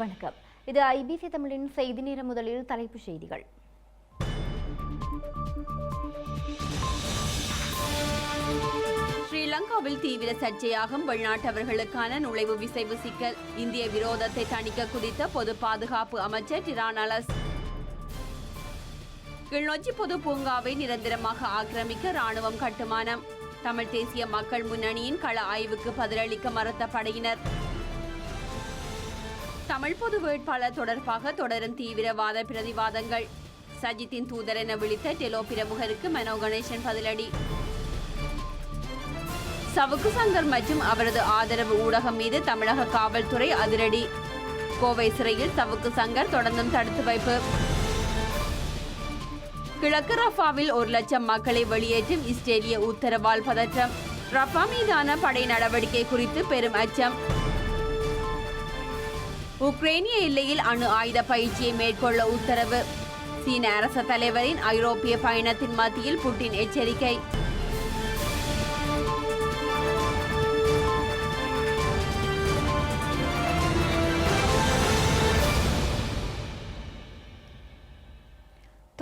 வணக்கம். இது ஐபிசி தமிழின் செய்தி நேர. முதலில் தலைப்புச் செய்திகள். ஸ்ரீலங்காவில் தீவிர சர்ச்சையாகும் வெளிநாட்டவர்களுக்கான நுழைவு விசைவு சிக்கல். இந்திய விரோதத்தை தணிக்க குதித்த பொது பாதுகாப்பு அமைச்சர் டிரானலஸ். கிளிநொச்சி பொது பூங்காவை நிரந்தரமாக ஆக்கிரமிக்க ராணுவம் கட்டுமானம். தமிழ் தேசிய மக்கள் முன்னணியின் கள ஆய்வுக்கு பதிலளிக்க மறுத்த படையினர். தமிழ் பொது வேட்பாளர் தொடர்பாக தொடரும் தீவிரவாத பிரதிவாதங்கள். சஜித்தின் தூதர் என விழித்த டெலோ பிரமுகருக்கு மனோ கணேசன் பதிலடி. சவுக்கு சங்கர் மற்றும் அவரது ஆதரவு ஊடகம் மீது தமிழக காவல்துறை அதிரடி. கோவை சிறையில் சவுக்கு சங்கர் தொடர்ந்தும் தடுத்து வைப்பு. கிழக்கு ரஃபாவில் 1 லட்சம் மக்களை வெளியேற்றும் இஸ்ரேலிய உத்தரவால் பதற்றம். ரஃபா மீதான படை நடவடிக்கை குறித்து பெரும் அச்சம். உக்ரைனிய எல்லையில் அணு ஆயுத பயிற்சியை மேற்கொள்ள உத்தரவு. சீன அரச தலைவரின் ஐரோப்பிய பயணத்தின் மத்தியில் புட்டின் எச்சரிக்கை.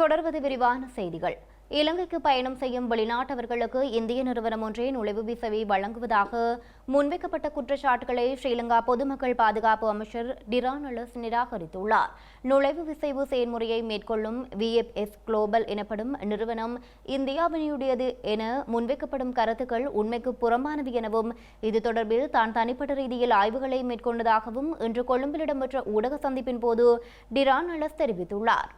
தொடர்வது விரிவான செய்திகள். இலங்கைக்கு பயணம் செய்யும் வெளிநாட்டவர்களுக்கு இந்திய நிறுவனம் ஒன்றே நுழைவு விசையை வழங்குவதாக முன்வைக்கப்பட்ட குற்றச்சாட்டுகளை ஸ்ரீலங்கா பொதுமக்கள் பாதுகாப்பு அமைச்சர் டிரானலஸ் நிராகரித்துள்ளார். நுழைவு விசைவு செயல்முறையை மேற்கொள்ளும் விஎஃப்எஸ் குளோபல் எனப்படும் நிறுவனம் இந்தியாவினுடையது என முன்வைக்கப்படும் கருத்துக்கள் உண்மைக்கு புறம்பானது எனவும் இது தொடர்பில் தான் தனிப்பட்ட ரீதியில் ஆய்வுகளை மேற்கொண்டதாகவும் இன்று கொழும்பில் இடம்பெற்ற ஊடக சந்திப்பின் போது டிரானலஸ் தெரிவித்துள்ளார்.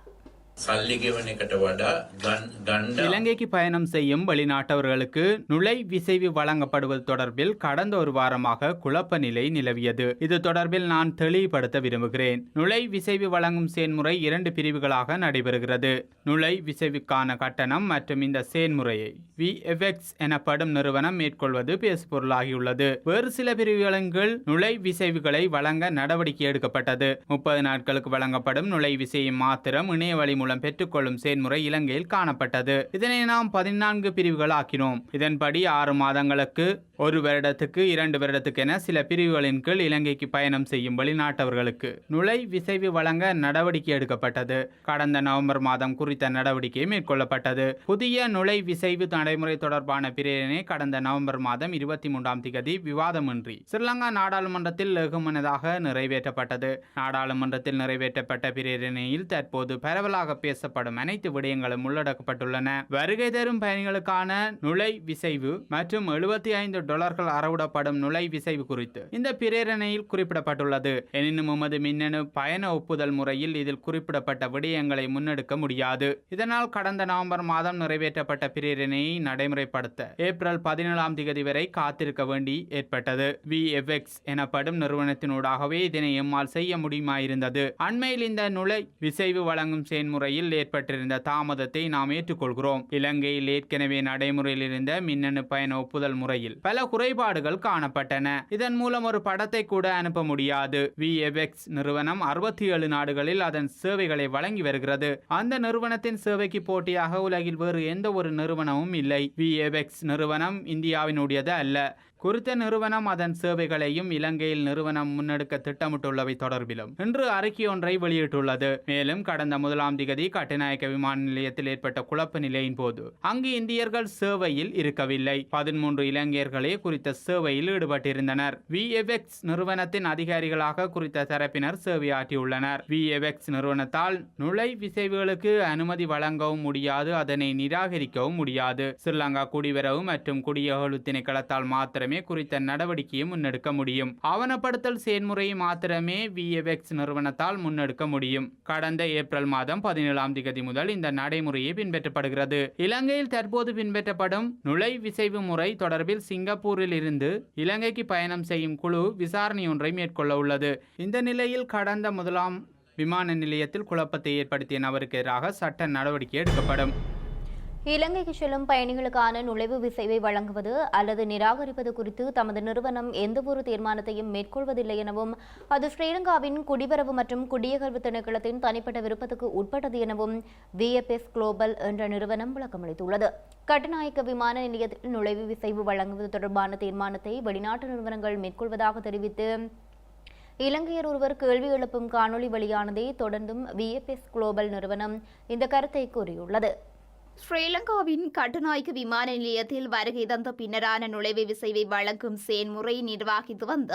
இலங்கைக்கு பயணம் செய்யும் வெளிநாட்டவர்களுக்கு நுழை விசைவு வழங்கப்படுவது தொடர்பில் கடந்த ஒரு வாரமாக குழப்ப நிலை நிலவியது. இது தொடர்பில் நான் தெளிவுபடுத்த விரும்புகிறேன். நுழை விசைவு வழங்கும் செயல்முறை 2 பிரிவுகளாக நடைபெறுகிறது. நுழை விசைவுக்கான கட்டணம் மற்றும் இந்த செயல்முறையை விஎஃப்எக்ஸ் எனப்படும் நிறுவனம் மேற்கொள்வது பேசுபொருளாகியுள்ளது. வேறு சில பிரிவுகளின் கீழ் நுழை விசைவுகளை வழங்க நடவடிக்கை எடுக்கப்பட்டது. 30 நாட்களுக்கு வழங்கப்படும் நுழை விசையை மாத்திரம் இணையவழி பெற்றுக்கொள்ளும் செயல்முறை இலங்கையில் காணப்பட்டது. இதனை நாம் 14 பிரிவுகள் ஆக்கினோம். இதன்படி 6 மாதங்களுக்கு 1 வருடத்துக்கு 2 வருடத்துக்கு என சில பிரிவுகளின் கீழ் இலங்கைக்கு பயணம் செய்யும் வெளிநாட்டவர்களுக்கு நுழை விசைவு வழங்க நடவடிக்கை எடுக்கப்பட்டது. கடந்த நவம்பர் மாதம் குறித்த நடவடிக்கை மேற்கொள்ளப்பட்டது. புதிய நுழை விசைவு நடைமுறை தொடர்பான பிரேரணை கடந்த நவம்பர் மாதம் 23ஆம் தேதி விவாதமின்றி ஸ்ரீலங்கா நாடாளுமன்றத்தில் ஏகமனதாக நிறைவேற்றப்பட்டது. நாடாளுமன்றத்தில் நிறைவேற்றப்பட்ட பிரேரணையில் தற்போது பரவலாக பேசப்படும் அனைத்து விடயங்களும் உள்ளடக்கப்பட்டுள்ளன. வருகை தரும் பயணிகளுக்கான நுழை விசைவு மற்றும் $75 அறவிடப்படும் நுழை விசைவு குறித்து இந்த பிரேரணையில் குறிப்பிடப்பட்டுள்ளது. எனினும் உமது மின்னணு பயண ஒப்புதல் முறையில் இதில் குறிப்பிடப்பட்ட விடயங்களை முன்னெடுக்க முடியாது. இதனால் கடந்த நவம்பர் மாதம் நிறைவேற்றப்பட்ட பிரேரணையை நடைமுறைப்படுத்த ஏப்ரல் 17ஆம் தேதி வரை காத்திருக்க வேண்டி ஏற்பட்டது. விஎஃப்எக்ஸ் எனப்படும் நிறுவனத்தினூடாகவே இதனை எம்மால் செய்ய முடியுமாயிருந்தது. அண்மையில் இந்த நுழை விசைவு வழங்கும் செயல்முறையில் ஏற்பட்டிருந்த தாமதத்தை நாம் ஏற்றுக்கொள்கிறோம். இலங்கையில் ஏற்கனவே நடைமுறையில் இருந்த மின்னணு பயண ஒப்புதல் முறையில் பல குறைபாடுகள் காணப்பட்டன. இதன் மூலம் ஒரு படத்தை கூட அனுப்ப முடியாது. விஎஃப்எக்ஸ் நிறுவனம் 67 நாடுகளில் அதன் சேவைகளை வழங்கி வருகிறது. அந்த நிறுவனத்தின் சேவைக்கு போட்டியாக உலகில் வேறு எந்த ஒரு நிறுவனமும் இல்லை. விஎஃப்எக்ஸ் நிறுவனம் இந்தியாவினுடையது அல்ல. குறித்த நிறுவனம் அதன் சேவைகளையும் இலங்கையில் நிறுவனம் முன்னெடுக்க திட்டமிட்டுள்ளவை தொடர்பிலும் இன்று அறிக்கை ஒன்றை வெளியிட்டுள்ளது. மேலும் கடந்த 1ஆம் தேதி கட்டுநாயக்க விமான நிலையத்தில் ஏற்பட்ட குழப்ப நிலையின் போது அங்கு இந்தியர்கள் சேவையில் இருக்கவில்லை. 13 இலங்கையர்களே குறித்த சேவையில் ஈடுபட்டிருந்தனர். விஎஃப்எக்ஸ் நிறுவனத்தின் அதிகாரிகளாக குறித்த தரப்பினர் சேவையாற்றியுள்ளனர். விஎஃப்எக்ஸ் நிறுவனத்தால் நுழை விசைவுகளுக்கு அனுமதி வழங்கவும் முடியாது, அதனை நிராகரிக்கவும் முடியாது. ஸ்ரீலங்கா குடிவரவு மற்றும் குடியகழ்வு திணைக்களத்தால் மாத்திரம் குறித்த நடவடிக்கையை முன்னெடுக்க முடியும். ஆவணப்படுத்தல் செயல்முறையை மாத்திரமே விஎஃப்எக்ஸ் நிறுவனத்தால் முன்னெடுக்க முடியும். கடந்த ஏப்ரல் மாதம் 17ஆம் தேதி முதல் இந்த நடைமுறையை பின்பற்றப்படுகிறது. இலங்கையில் தற்போது பின்பற்றப்படும் நுழை விசைவு முறை தொடர்பில் சிங்கப்பூரில் இருந்து இலங்கைக்கு பயணம் செய்யும் குழு விசாரணை ஒன்றை மேற்கொள்ள உள்ளது. இந்த நிலையில் கடந்த 1ஆம் விமான நிலையத்தில் குழப்பத்தை ஏற்படுத்திய நபருக்கு எதிராக சட்ட நடவடிக்கை எடுக்கப்படும். இலங்கைக்கு செல்லும் பயணிகளுக்கான நுழைவு விசைவை வழங்குவது அல்லது நிராகரிப்பது குறித்து தமது நிறுவனம் எந்தவொரு தீர்மானத்தையும் மேற்கொள்வதில்லை எனவும் அது ஸ்ரீலங்காவின் குடிவரவு மற்றும் குடியகழ்வு திணைக்களத்தின் தனிப்பட்ட விருப்பத்துக்கு உட்பட்டது எனவும் விஎஃப்எஸ் குளோபல் என்ற நிறுவனம் விளக்கமளித்துள்ளது. கட்டுநாயக்க விமான நிலையத்தில் நுழைவு விசைவு வழங்குவது தொடர்பான தீர்மானத்தை வெளிநாட்டு நிறுவனங்கள் மேற்கொள்வதாக தெரிவித்து இலங்கையர் ஒருவர் கேள்வி எழுப்பும் காணொலி வெளியானதை தொடர்ந்தும் விஎஃப்எஸ் குளோபல் நிறுவனம் இந்த கருத்தை கூறியுள்ளது. ஸ்ரீலங்காவின் கட்டுநாயக்க விமான நிலையத்தில் வருகை தந்த பின்னரான நுழைவு விசைவை வழங்கும் செயல்முறை நிர்வாகித்து வந்த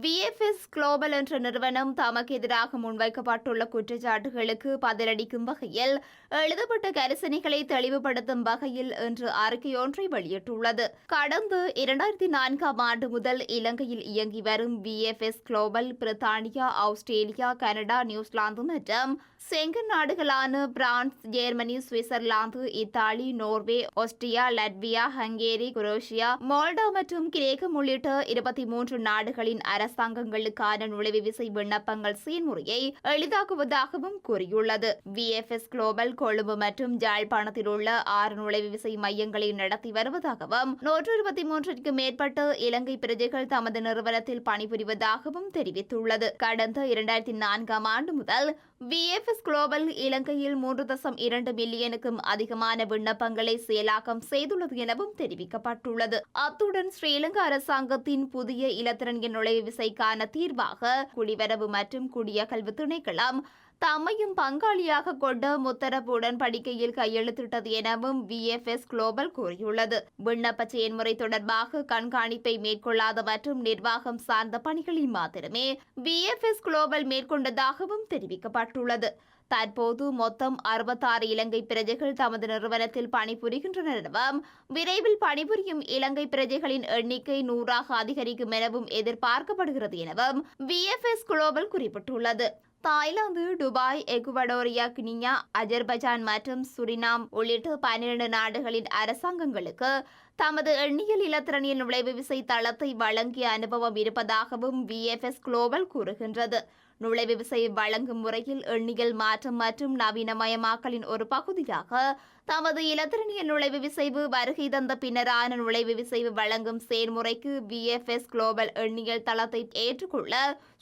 விஎஃப்எஸ் குளோபல் என்ற நிறுவனம் தமக்கு எதிராக முன்வைக்கப்பட்டுள்ள குற்றச்சாட்டுகளுக்கு பதிலளிக்கும் வகையில் எழுதப்பட்ட கரிசனைகளை தெளிவுபடுத்தும் வகையில் இன்று அறிக்கையொன்றை வெளியிட்டுள்ளது. கடந்த 2004ஆம் ஆண்டு முதல் இலங்கையில் இயங்கி வரும் விஎஃப்எஸ் குளோபல் பிரித்தானியா, ஆஸ்திரேலியா, கனடா, நியூசிலாந்து மற்றும் செங்கன் நாடுகளான France, Germany, Switzerland, Italy, Norway, Austria, Latvia, Hungary, Croatia, Malta மற்றும் கிரேக்கம் உள்ளிட்ட 23 நாடுகளின் அரசாங்கங்களுக்கான நுழைவு விசை விண்ணப்பங்கள் செயல்முறையை எளிதாக்குவதாகவும் கூறியுள்ளது. விஎஃப்எஸ் குளோபல் கொழும்பு மற்றும் யாழ்ப்பாணத்தில் உள்ள 6 நுழைவு விசை மையங்களை நடத்தி வருவதாகவும் 123க்கும் மேற்பட்ட இலங்கை பிரஜைகள் தமது நிறுவனத்தில் பணிபுரிவதாகவும் தெரிவித்துள்ளது. கடந்த 2004ஆம் ஆண்டு முதல் விஎஃப்எஸ் குளோபல் இலங்கையில் 3.2 மில்லியனுக்கும் அதிகமான விண்ணப்பங்களை செயலாக்கம் செய்துள்ளது எனவும் தெரிவிக்கப்பட்டுள்ளது. அத்துடன் ஸ்ரீலங்கா அரசாங்கத்தின் புதிய இலத்திரனிய நுழைவு விசைக்கான தீர்வாக குடிவரவு மற்றும் குடியகல்வு திணைக்களம் தம்மையும் பங்காளியாக கொண்ட முத்தரப்பு உடன்படிக்கையில் கையெழுத்திட்டது எனவும் விஎஃப்எஸ் குளோபல் கூறியுள்ளது. விண்ணப்ப செயல்முறை தொடர்பாக கண்காணிப்பை மேற்கொள்ளாத மற்றும் நிர்வாகம் சார்ந்த பணிகளில் மாத்திரமே விஎஃப்எஸ் குளோபல் மேற்கொண்டதாகவும் தெரிவிக்கப்பட்டுள்ளது. தற்போது மொத்தம் 66 இலங்கை பிரஜைகள் தமது நிறுவனத்தில் பணிபுரிகின்றனர் எனவும் விரைவில் பணிபுரியும் இலங்கை பிரஜைகளின் எண்ணிக்கை 100ஆக அதிகரிக்கும் எனவும் எதிர்பார்க்கப்படுகிறது எனவும் விஎஃப்எஸ் குளோபல் குறிப்பிட்டுள்ளது. தாய்லாந்து, துபாய், எக்குவடோரியா, கினியா, அஜர்பைஜான் மற்றும் சுரினாம் உள்ளிட்ட 12 நாடுகளின் அரசாங்கங்களுக்கு தமது எண்ணியல் இலத்திரனியல் நுழைவு விசை தளத்தை வழங்கிய அனுபவம் இருப்பதாகவும் விஎஃப்எஸ் குளோபல் கூறுகின்றது. நுழைவு விசை வழங்கும் முறையில் எண்ணியல் மாற்றம் மற்றும் நவீனமயமாக்கலின் ஒரு பகுதியாக தமது இலத்திரனியல் நுழைவு விசைவு வருகை தந்த பின்னரான நுழைவு விசைவு வழங்கும் செயல்முறைக்கு விஎஃப்எஸ் குளோபல் எண்ணியல் தளத்தை ஏற்றுக்கொள்ள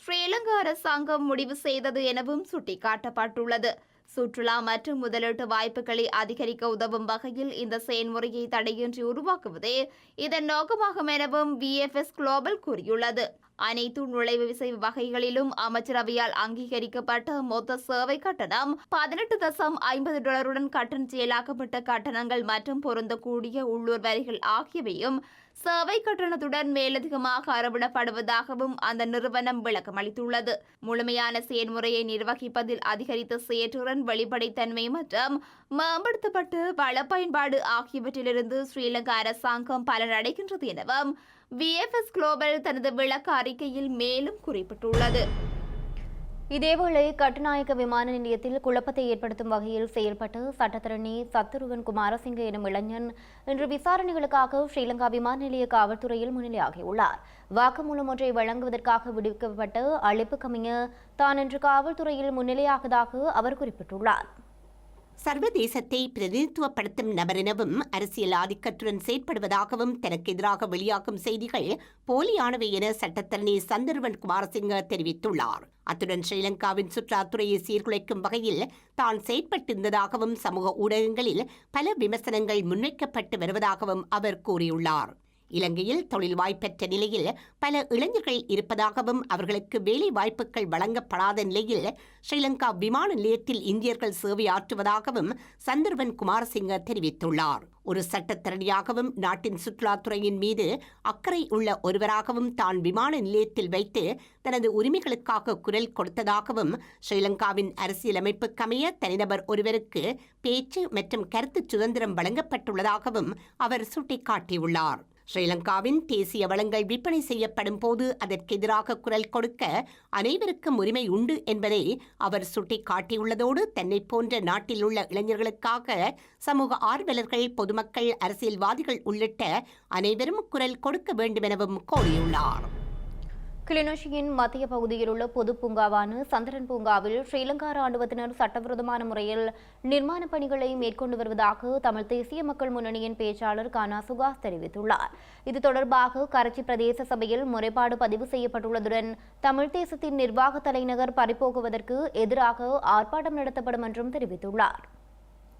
ஸ்ரீலங்கா அரசாங்கம் முடிவு செய்தது எனவும் சுட்டிக்காட்டப்பட்டுள்ளது. சுற்றுலா மற்றும் முதலீட்டு வாய்ப்புகளை அதிகரிக்க உதவும் வகையில் இந்த செயல்முறையை தடையின்றி உருவாக்குவதே இதன் நோக்கமாகும் எனவும் விஎஃப்எஸ் குளோபல் கூறியுள்ளது. அனைத்து நுழைவு விசை வகைகளிலும் அமைச்சரவையால் அங்கீகரிக்கப்பட்ட மொத்த சேவை கட்டணம் $18.50 கட்டணம் செயலாக்கப்பட்ட கட்டணங்கள் மற்றும் பொருந்தக்கூடிய உள்ளூர் வரிகள் ஆகியவையும் சேவை கட்டணத்துடன் மேலதிகமாக அறவிடப்படுவதாகவும் அந்த நிறுவனம் விளக்கமளித்துள்ளது. முழுமையான செயல்முறையை நிர்வகிப்பதில் அதிகரித்த செயற்றுடன் வெளிப்படைத்தன்மை மற்றும் மேம்படுத்தப்பட்டு வள பயன்பாடு ஆகியவற்றிலிருந்து ஸ்ரீலங்கா அரசாங்கம் பலனடைகின்றது எனவும் விஎஃப்எஸ் குளோபல் தனது விளக்க அறிக்கையில் மேலும் குறிப்பிட்டுள்ளது. இதேவேளை கட்டுநாயக்க விமான நிலையத்தில் குழப்பத்தை ஏற்படுத்தும் வகையில் செயல்பட்டு சட்டத்தரணி சத்துருவன் குமாரசிங்க எனும் இளைஞன் இன்று விசாரணைகளுக்காக ஸ்ரீலங்கா விமான நிலைய காவல்துறையில் முன்னிலையாகியுள்ளார். வாக்குமூலம் ஒன்றை வழங்குவதற்காக விடுவிக்கப்பட்ட அழைப்புக்கமைய தான் இன்று காவல்துறையில் முன்னிலையாகதாக அவர் குறிப்பிட்டுள்ளார். சர்வதேசத்தை பிரதிநிதித்துவப்படுத்தும் நபரெனவும் அரசியல் ஆதிக்கத்துடன் செயற்படுவதாகவும் தனக்கு எதிராக வெளியாகும் செய்திகள் போலியானவை என சட்டத்தரணி சந்தர்வன் குமாரசிங்க தெரிவித்துள்ளார். அத்துடன் ஸ்ரீலங்காவின் சுற்றுலாத்துறையை சீர்குலைக்கும் வகையில் தான் செயற்பட்டிருந்ததாகவும் சமூக ஊடகங்களில் பல விமர்சனங்கள் முன்வைக்கப்பட்டு வருவதாகவும் அவர் கூறியுள்ளார். இலங்கையில் தொழில் வாய்ப்பற்ற நிலையில் பல இளைஞர்கள் இருப்பதாகவும் அவர்களுக்கு வேலை வாய்ப்புகள் வழங்கப்படாத நிலையில் ஸ்ரீலங்கா விமான நிலையத்தில் இந்தியர்கள் சேவையாற்றுவதாகவும் சந்தர்வன் குமாரசிங்க தெரிவித்துள்ளார். ஒரு சட்டத்தரணியாகவும் நாட்டின் சுற்றுலாத்துறையின் மீது அக்கறை உள்ள ஒருவராகவும் தான் விமான நிலையத்தில் வைத்து தனது உரிமைகளுக்காக குரல் கொடுத்ததாகவும் ஸ்ரீலங்காவின் அரசியலமைப்புக்கமைய தனிநபர் ஒருவருக்கு பேச்சு மற்றும் கருத்து சுதந்திரம் வழங்கப்பட்டுள்ளதாகவும் அவர் சுட்டிக்காட்டியுள்ளார். ஸ்ரீலங்காவின் தேசிய வளங்கள் விற்பனை செய்யப்படும் போது அதற்கு எதிராக குரல் கொடுக்க அனைவருக்கும் உரிமை உண்டு என்பதை அவர் சுட்டிக்காட்டியுள்ளதோடு தன்னை போன்ற நாட்டில் உள்ள இளைஞர்களுக்காக சமூக ஆர்வலர்கள், பொதுமக்கள், அரசியல்வாதிகள் உள்ளிட்ட அனைவரும் குரல் கொடுக்க வேண்டும் எனவும் கோரியுள்ளார். கிளிநொச்சியின் மத்திய பகுதியில் உள்ள பொது பூங்காவான சந்திரன் பூங்காவில் ஸ்ரீலங்கா ராணுவத்தினர் சட்டவிரோதமான முறையில் நிர்மாண பணிகளை மேற்கொண்டு வருவதாக தமிழ் தேசிய மக்கள் முன்னணியின் பேச்சாளர் கானா சுகாஸ் தெரிவித்துள்ளார். இது தொடர்பாக கரைச்சி பிரதேச சபையில் முறைப்பாடு பதிவு செய்யப்பட்டுள்ளதுடன் தமிழ் தேசத்தின் நிர்வாக தலைநகர் பறிபோகுவதற்கு எதிராக ஆர்ப்பாட்டம் நடத்தப்படும் என்றும் தெரிவித்துள்ளார்.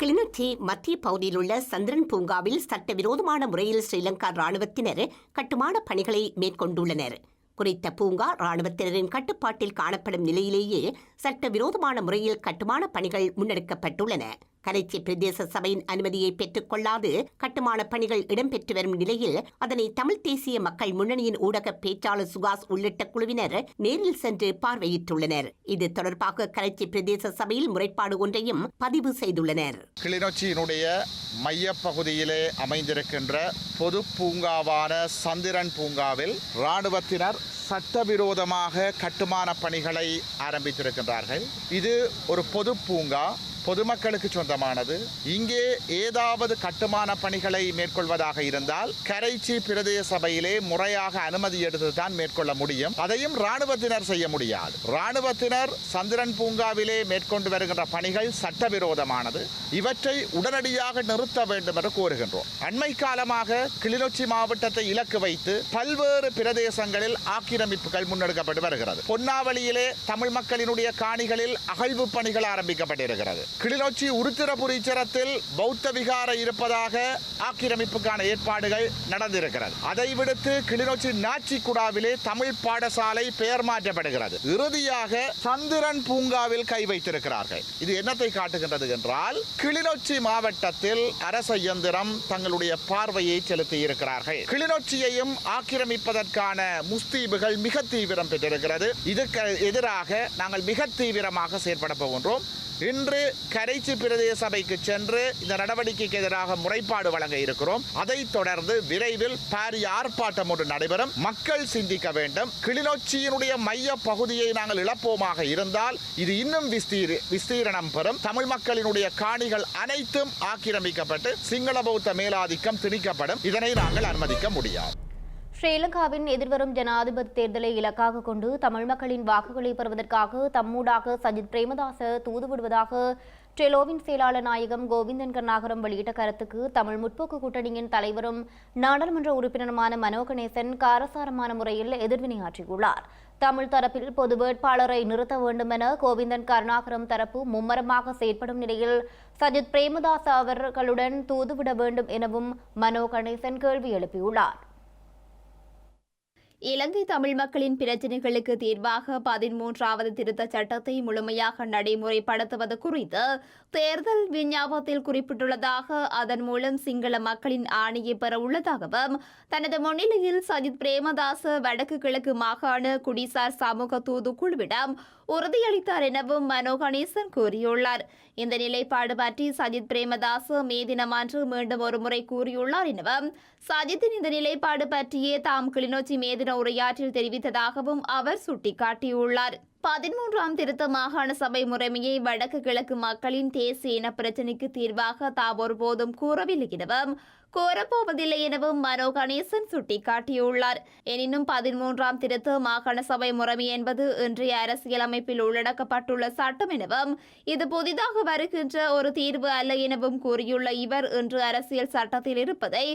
கிளிநொச்சி மத்திய பகுதியில் உள்ள சந்திரன் பூங்காவில் சட்டவிரோதமான முறையில் ஸ்ரீலங்கா ராணுவத்தினர் கட்டுமான பணிகளை மேற்கொண்டுள்ளனர். குறித்த பூங்கா இராணுவத்தினரின் கட்டுப்பாட்டில் காணப்படும் நிலையிலேயே சட்டவிரோதமான முறையில் கட்டுமான பணிகள் முன்னெடுக்கப்பட்டுள்ளன. கரைச்சி பிரதேச சபையின் அனுமதியை பெற்றுக் கொள்ளாது கட்டுமான பணிகள் இடம்பெற்று வரும் நிலையில் அதனை தமிழ் தேசிய மக்கள் முன்னணியின் ஊடக பேச்சாளர் சுகாஸ் உள்ளிட்ட குழுவினர் நேரில் சென்று பார்வையிட்டுள்ளனர். இது தொடர்பாக கரைச்சி பிரதேச சபையில் முறைப்பாடு ஒன்றையும் பதிவு செய்துள்ளனர். கிளிநொச்சியினுடைய மைய பகுதியிலே அமைந்திருக்கின்ற பொது பூங்காவான சந்திரன் பூங்காவில் இராணுவத்தினர் சட்டவிரோதமாக கட்டுமான பணிகளை ஆரம்பித்திருக்கின்றார்கள். இது ஒரு பொது பூங்கா, பொதுமக்களுக்கு சொந்தமானது. இங்கே ஏதாவது கட்டுமான பணிகளை மேற்கொள்வதாக இருந்தால் கரைச்சி பிரதேச சபையிலே முறையாக அனுமதி எடுத்துதான் மேற்கொள்ள முடியும். அதையும் இராணுவத்தினர் செய்ய முடியாது. இராணுவத்தினர் சந்திரன் பூங்காவிலே மேற்கொண்டு வருகின்ற பணிகள் சட்டவிரோதமானது. இவற்றை உடனடியாக நிறுத்த வேண்டும் என்று கோருகின்றோம். அண்மை காலமாக கிளிநொச்சி மாவட்டத்தை இலக்கு வைத்து பல்வேறு பிரதேசங்களில் ஆக்கிரமிப்புகள் முன்னெடுக்கப்பட்டு வருகிறது. பொன்னாவளியிலே தமிழ் மக்களினுடைய காணிகளில் அகழ்வு பணிகள் ஆரம்பிக்கப்பட்டிருக்கிறது. கிளிநொச்சி உருத்திரபுரீச்சரத்தில் பௌத்த விகார இருப்பதாக ஆக்கிரமிப்புக்கான ஏற்பாடுகள் நடந்திருக்கிறது. அதை விடுத்து கிளிநொச்சி நாச்சிக்குடாவிலே தமிழ் பாடசாலை பெயர் மாற்றப்படுகிறது. இறுதியாக சந்திரன் பூங்காவில் கை வைத்திருக்கிறார்கள். இது என்னத்தை காட்டுகின்றது என்றால் கிளிநொச்சி மாவட்டத்தில் அரச இயந்திரம் தங்களுடைய பார்வையை செலுத்தி இருக்கிறார்கள். கிளிநொச்சியையும் ஆக்கிரமிப்பதற்கான முஸ்தீபுகள் மிக தீவிரம் பெற்றிருக்கிறது. இதற்கு எதிராக நாங்கள் மிக தீவிரமாக செயற்பட போகின்றோம். இன்று கரைச்சி பிரதேச சபைக்கு சென்று இந்த நடவடிக்கைக்கு எதிராக முறைப்பாடு வழங்க இருக்கிறோம். அதைத் தொடர்ந்து விரைவில் பாரிய ஆர்ப்பாட்டம் ஒன்று நடைபெறும். மக்கள் சிந்திக்க வேண்டும். கிளிநொச்சியினுடைய மைய பகுதியை நாங்கள் இழப்போமாக இருந்தால் இது இன்னும் விஸ்தீரணம் பெறும். தமிழ் மக்களினுடைய காணிகள் அனைத்தும் ஆக்கிரமிக்கப்பட்டு சிங்கள பௌத்த மேலாதிக்கம் திணிக்கப்படும். இதனை நாங்கள் அனுமதிக்க முடியாது. ஸ்ரீலங்காவின் எதிர்வரும் ஜனாதிபதி தேர்தலை இலக்காக கொண்டு தமிழ் மக்களின் வாக்குகளை பெறுவதற்காக தம்மூடாக சஜித் பிரேமதாச தூதுவிடுவதாக டெலோவின் செயலாளர் நாயகம் கோவிந்தன் கருணாகரம் வெளியிட்ட கருத்துக்கு தமிழ் முற்போக்கு கூட்டணியின் தலைவரும் நாடாளுமன்ற உறுப்பினருமான மனோ கணேசன் காரசாரமான முறையில் எதிர்வினையாற்றியுள்ளார். தமிழ் தரப்பில் பொது வேட்பாளரை நிறுத்த வேண்டும் என கோவிந்தன் கருணாகரம் தரப்பு மும்மரமாக செயற்படும் நிலையில் சஜித் பிரேமதாச அவர்களுடன் தூதுவிட வேண்டும் எனவும் மனோ கணேசன் கேள்வி எழுப்பியுள்ளார். இலங்கை தமிழ் மக்களின் பிரச்சினைகளுக்கு தீர்வாக 13வது திருத்தச் சட்டத்தை முழுமையாக நடைமுறைப்படுத்துவது குறித்து தேர்தல் விஞ்ஞாபனத்தில் குறிப்பிட்டுள்ளதாக, அதன் மூலம் சிங்கள மக்களின் ஆணையை பெற உள்ளதாகவும் தனது முன்னிலையில் சஜித் பிரேமதாச வடக்கு கிழக்கு மாகாண குடிசார் சமூக தூதுக்குழுவிடம் உறுதியளித்தார் எனவும் மனோ கணேசன் கூறியுள்ளார். இந்த நிலைப்பாடு பற்றி சஜித் பிரேமதாச மே தினமன்று மீண்டும் ஒருமுறை கூறியுள்ளார் எனவும் சஜித்தின் இந்த நிலைப்பாடு பற்றியே தாம் கிளிநொச்சி மே தின உரையாற்றில் தெரிவித்ததாகவும் அவர் சுட்டிக்காட்டியுள்ளார். 13ஆம் திருத்த மாகாண சபை முறைமையை வடக்கு கிழக்கு மக்களின் தேசிய இன பிரச்சினைக்கு தீர்வாக தாம் ஒருபோதும் கூறவில்லை எனவும் கோரப்போவதில்லை எனவும் மனோ கணேசன் சுட்டிக்காட்டியுள்ளார். எனினும் 13ஆம் திருத்த மாகாண சபை முறைமை என்பது இன்றைய அரசியலமைப்பில் உள்ளடக்கப்பட்டுள்ள சட்டம் எனவும் இது புதிதாக வருகின்ற ஒரு தீர்வு அல்ல எனவும் கூறியுள்ள இவர் இன்று அரசியல் சட்டத்தில் இருப்பதை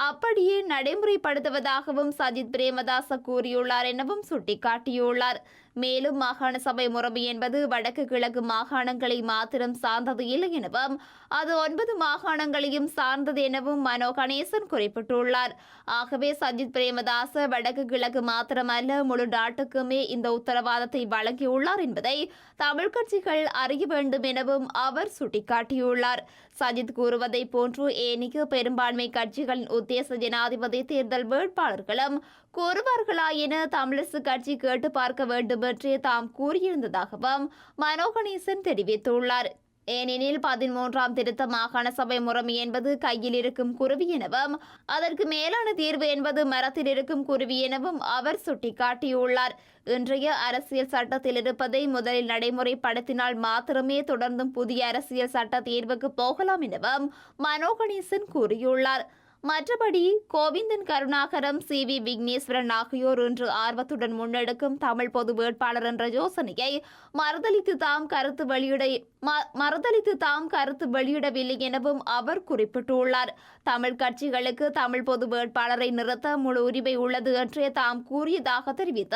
அப்படியே நடைமுறைப்படுத்துவதாகவும் சஜித் பிரேமதாச கூறியுள்ளார் எனவும் சுட்டிக்காட்டியுள்ளார். மேலும் மாகாண சபை முறைமை என்பது வடக்கு கிழக்கு மாகாணங்களை மாத்திரம் சார்ந்தது இல்லை எனவும் அது 9 மாகாணங்களையும் சார்ந்தது எனவும் மனோ கணேசன் குறிப்பிட்டுள்ளார். ஆகவே சஜித் பிரேமதாச வடக்கு கிழக்கு மாத்திரமல்ல முழு நாட்டுக்குமே இந்த உத்தரவாதத்தை வழங்கியுள்ளார் என்பதை தமிழ் கட்சிகள் அறிய வேண்டும் எனவும் அவர் சுட்டிக்காட்டியுள்ளார். சஜித் கூறுவதை போன்று ஏனைய பெரும்பான்மை கட்சிகளின் உத்தேச ஜனாதிபதி தேர்தல் வேட்பாளர்களும் கூறுவார்களா என தமிழரசு கட்சி கேட்டு பார்க்க வேண்டும் என்று தாம் கூறியிருந்ததாகவும் மனோ கணேசன் தெரிவித்துள்ளார். ஏனெனில் 13ஆம் திருத்த மாகாண சபை முறைமை என்பது கையில் இருக்கும் குருவி எனவும் அதற்கு மேலான தீர்வு என்பது மரத்தில் இருக்கும் குருவி எனவும் அவர் சுட்டிக்காட்டியுள்ளார். இன்றைய அரசியல் சட்டத்தில் இருப்பதை முதலில் நடைமுறைப்படுத்தினால் மாத்திரமே தொடர்ந்தும் புதிய அரசியல் சட்ட தீர்வுக்கு போகலாம் எனவும் மனோ கணேசன் கூறியுள்ளார். மற்றபடி கோவிந்தன் கருணாகரம், CV விக்னேஸ்வரன் ஆகியோர் இன்று ஆர்வத்துடன் முன்னெடுக்கும் தமிழ் பொது வேட்பாளர் என்ற யோசனையை மறுதளித்து தாம் கருத்து வெளியிடவில்லை எனவும் அவர் குறிப்பிட்டுள்ளார். தமிழ் கட்சிகளுக்கு தமிழ் பொது வேட்பாளரை நிறுத்த முழு உரிமை உள்ளது என்றே தாம் கூறியதாக தெரிவித்த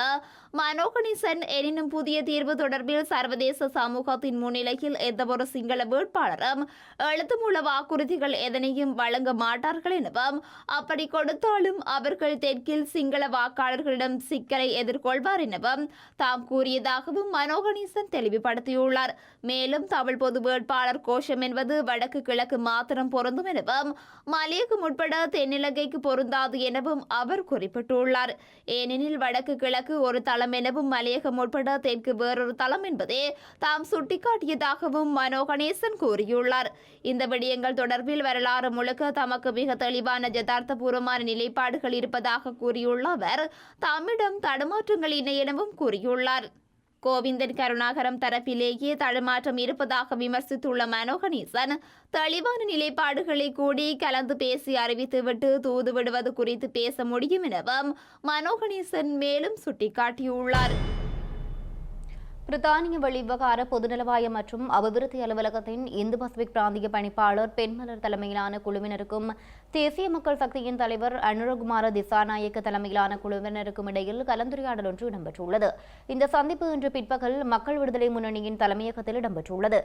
மனோ கணேசன், எனினும் புதிய தீர்வு தொடர்பில் சர்வதேச சமூகத்தின் முன்னிலையில் எந்தவொரு சிங்கள வேட்பாளரும் எழுத்துமூல வாக்குறுதிகள் எதனையும் வழங்க மாட்டார்கள் என எனவும் அப்படி கொடுத்தாலும் அவர்கள் தெற்கில் சிங்கள வாக்காளர்களிடம் சிக்கலை எதிர்கொள்வார் எனவும் தாம் கூறியதாகவும் மனோ கணேசன் தெளிவுபடுத்தியுள்ளார். மேலும் தமிழ் பொது வேட்பாளர் கோஷம் என்பது வடக்கு கிழக்கு மாத்திரம் பொருந்தும் எனவும் மலையகம் உட்பட தென்னிலங்கைக்கு பொருந்தாது எனவும் அவர் குறிப்பிட்டுள்ளார். ஏனெனில் வடக்கு கிழக்கு ஒரு தளம் எனவும் மலையகம் உட்பட தெற்கு வேறொரு தளம் என்பதே தாம் சுட்டிக்காட்டியதாகவும் மனோ கணேசன் கூறியுள்ளார். இந்த விடயங்கள் தொடர்பில் வரலாறு முழுக்க தமக்கு மிக தெளிவான யதார்த்தபூர்வமான நிலைப்பாடுகள் இருப்பதாக கூறியுள்ள அவர் தம்மிடம் தடுமாற்றங்கள் இல்லை எனவும் கூறியுள்ளார். கோவிந்தன் கருணாகரம் தரப்பிலேயே தடுமாற்றம் இருப்பதாக விமர்சித்துள்ள மனோ கணேசன் தெளிவான நிலைப்பாடுகளை கூடி கலந்து பேசி அறிவித்துவிட்டு தூது விடுவது குறித்து பேச முடியும் எனவும் மனோ கணேசன் மேலும் சுட்டிக்காட்டியுள்ளார். பிரித்தானிய வெளிவிவகார பொதுநலவாய மற்றும் அபிவிருத்தி அலுவலகத்தின் இந்து பசிபிக் பிராந்திய பணிப்பாளர் பெண்மலர் தலைமையிலான குழுவினருக்கும் தேசிய மக்கள் சக்தியின் தலைவர் அனுரகுமார திசாநாயக்க தலைமையிலான குழுவினருக்கும் இடையில் கலந்துரையாடல் ஒன்று இடம்பெற்றுள்ளது. இந்த சந்திப்பு இன்று பிற்பகல் மக்கள் விடுதலை முன்னணியின் தலைமையகத்தில் இடம்பெற்றுள்ளது.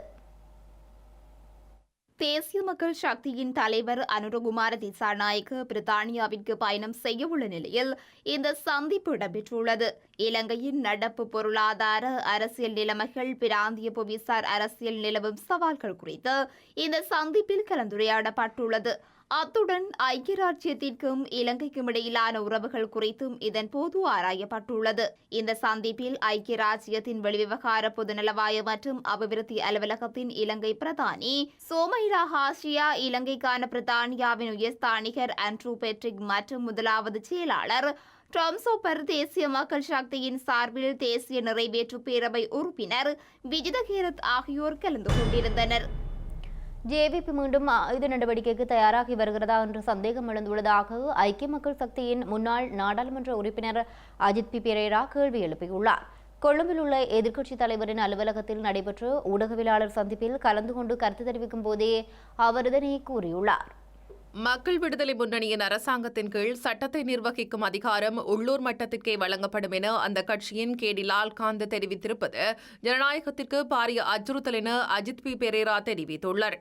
தேசிய மக்கள் சக்தியின் தலைவர் அனுரகுமார திசாநாயக்க பிரித்தானியாவிற்கு பயணம் செய்ய உள்ள நிலையில் இந்த சந்திப்பு இடம்பெற்றுள்ளது. இலங்கையின் நடப்பு பொருளாதார அரசியல் நிலைமைகள், பிராந்திய புவிசார் அரசியல் நிலவும் சவால்கள் குறித்து இந்த சந்திப்பில் கலந்துரையாடப்பட்டுள்ளது. அத்துடன் ஐக்கிய ராஜ்யத்திற்கும் இலங்கைக்கும் இடையிலான உறவுகள் குறித்தும் இதன் போது ஆராயப்பட்டுள்ளது. இந்த சந்திப்பில் ஐக்கிய ராஜ்யத்தின் வெளிவிவகார பொதுநலவாய மற்றும் அபிவிருத்தி அலுவலகத்தின் இலங்கை பிரதானி சோமைரா ஹாஷியா, இலங்கைக்கான பிரித்தானியாவின் உயர்ஸ்தானிகர் ஆண்ட்ரூ பெட்ரிக் மற்றும் முதலாவது செயலாளர் டாம் சோப்பர், தேசிய மக்கள் சக்தியின் சார்பில் தேசிய நிறைவேற்று பேரவை உறுப்பினர் விஜித கேரத் ஆகியோர் கலந்து கொண்டிருந்தனர். ஜேவிபி மீண்டும் ஆயுத நடவடிக்கைக்கு தயாராகி வருகிறதா என்ற சந்தேகம் எழுந்துள்ளதாக ஐக்கிய மக்கள் சக்தியின் முன்னாள் நாடாளுமன்ற உறுப்பினர் அஜித் பி பெரேரா கேள்வி எழுப்பியுள்ளார். கொழும்பில் உள்ள எதிர்க்கட்சித் தலைவரின் அலுவலகத்தில் நடைபெற்ற ஊடகவியலாளர் சந்திப்பில் கலந்து கொண்டு கருத்து தெரிவிக்கும் போதே அவர் இதனை கூறியுள்ளார். மக்கள் விடுதலை முன்னணியின் அரசாங்கத்தின் கீழ் சட்டத்தை நிர்வகிக்கும் அதிகாரம் உள்ளூர் மட்டத்திற்கே வழங்கப்படும் என அந்த கட்சியின் கேடி லால்காந்த் தெரிவித்திருப்பது ஜனநாயகத்திற்கு பாரிய அச்சுறுத்தல் என அஜித் பி பெரேரா தெரிவித்துள்ளார்.